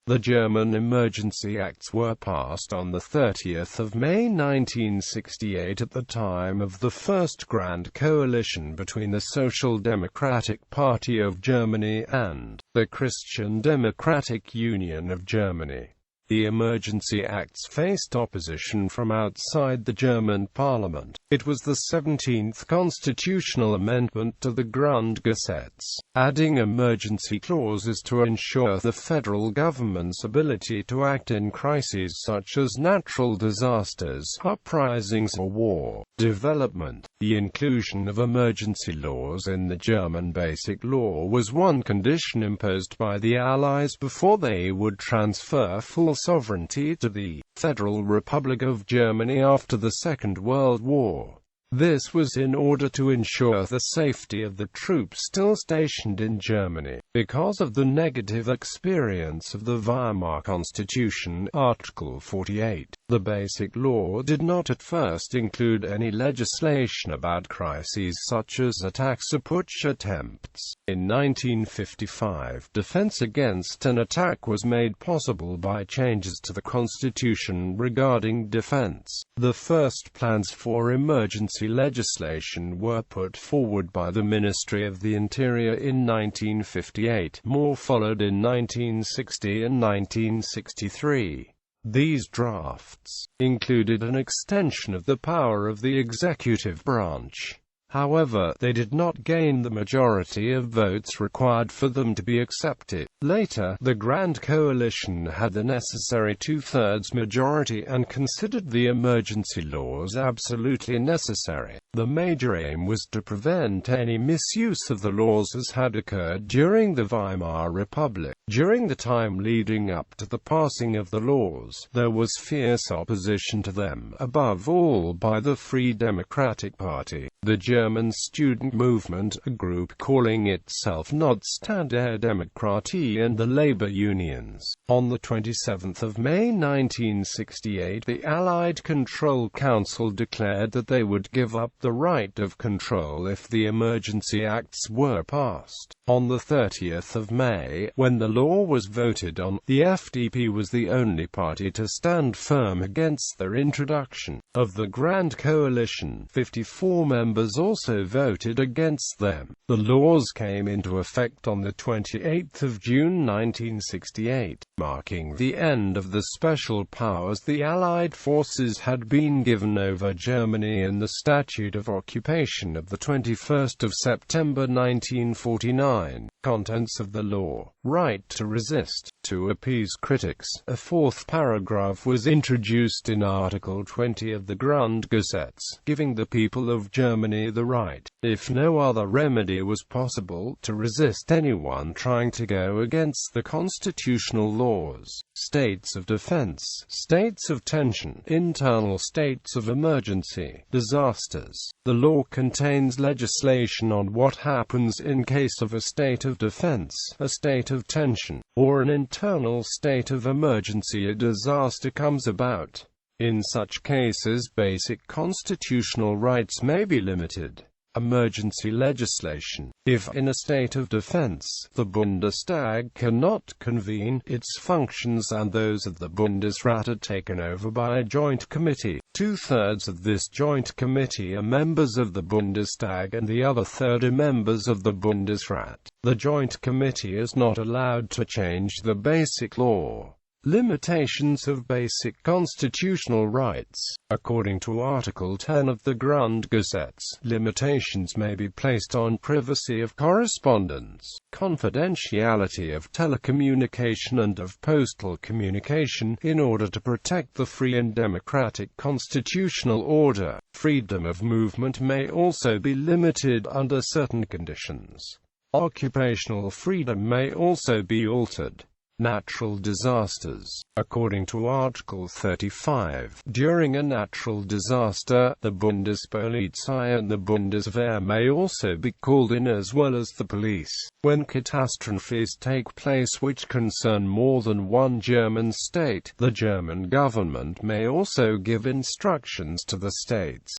The German Emergency Acts were passed on the 30th of May 1968 at the time of the First Grand Coalition between the Social Democratic Party of Germany and the Christian Democratic Union of Germany. The Emergency Acts faced opposition from outside the German parliament. It was the 17th constitutional amendment to the Grundgesetz, adding emergency clauses to ensure the federal government's ability to act in crises such as natural disasters, uprisings or war. Development. The inclusion of emergency laws in the German Basic Law was one condition imposed by the Allies before they would transfer full sovereignty to the Federal Republic of Germany after the Second World War. This was in order to ensure the safety of the troops still stationed in Germany. Because of the negative experience of the Weimar Constitution, Article 48, the Basic Law did not at first include any legislation about crises such as attacks or putsch attempts. In 1955, defense against an attack was made possible by changes to the Constitution regarding defense. The first plans for emergency legislation were put forward by the Ministry of the Interior in 1958. More followed in 1960 and 1963. These drafts included an extension of the power of the executive branch. However, they did not gain the majority of votes required for them to be accepted. Later, the Grand Coalition had the necessary two-thirds majority and considered the emergency laws absolutely necessary. The major aim was to prevent any misuse of the laws as had occurred during the Weimar Republic. During the time leading up to the passing of the laws, there was fierce opposition to them, above all by the Free Democratic Party, the German student movement, a group calling itself Notstandsdemokratie, and the labor unions. On the 27th of May 1968, the Allied Control Council declared that they would give up the right of control if the emergency acts were passed. On the 30th of May, when the law was voted on, the FDP was the only party to stand firm against their introduction. Of the Grand Coalition, 54 members also voted against them. The laws came into effect on the 28th of June 1968, marking the end of the special powers the Allied forces had been given over Germany in the Statute of Occupation of the 21st of September 1949. Contents of the law: right to resist, to appease critics. A fourth paragraph was introduced in Article 20 of the Grundgesetz, giving the people of Germany the right, if no other remedy was possible, to resist anyone trying to go against the constitutional laws. States of defense, states of tension, internal states of emergency, disasters. The law contains legislation on what happens in case of a state of defense, a state of tension, or an internal state of emergency. A disaster comes about. In such cases, basic constitutional rights may be limited. Emergency legislation. If, in a state of defense, the Bundestag cannot convene, its functions and those of the Bundesrat are taken over by a joint committee. Two-thirds of this joint committee are members of the Bundestag and the other third are members of the Bundesrat. The joint committee is not allowed to change the basic law. Limitations of basic constitutional rights. According to Article 10 of the Grundgesetz, limitations may be placed on privacy of correspondence, confidentiality of telecommunication and of postal communication, in order to protect the free and democratic constitutional order. Freedom of movement may also be limited under certain conditions. Occupational freedom may also be altered. Natural disasters. According to Article 35, during a natural disaster, the Bundespolizei and the Bundeswehr may also be called in as well as the police. When catastrophes take place which concern more than one German state, the German government may also give instructions to the states.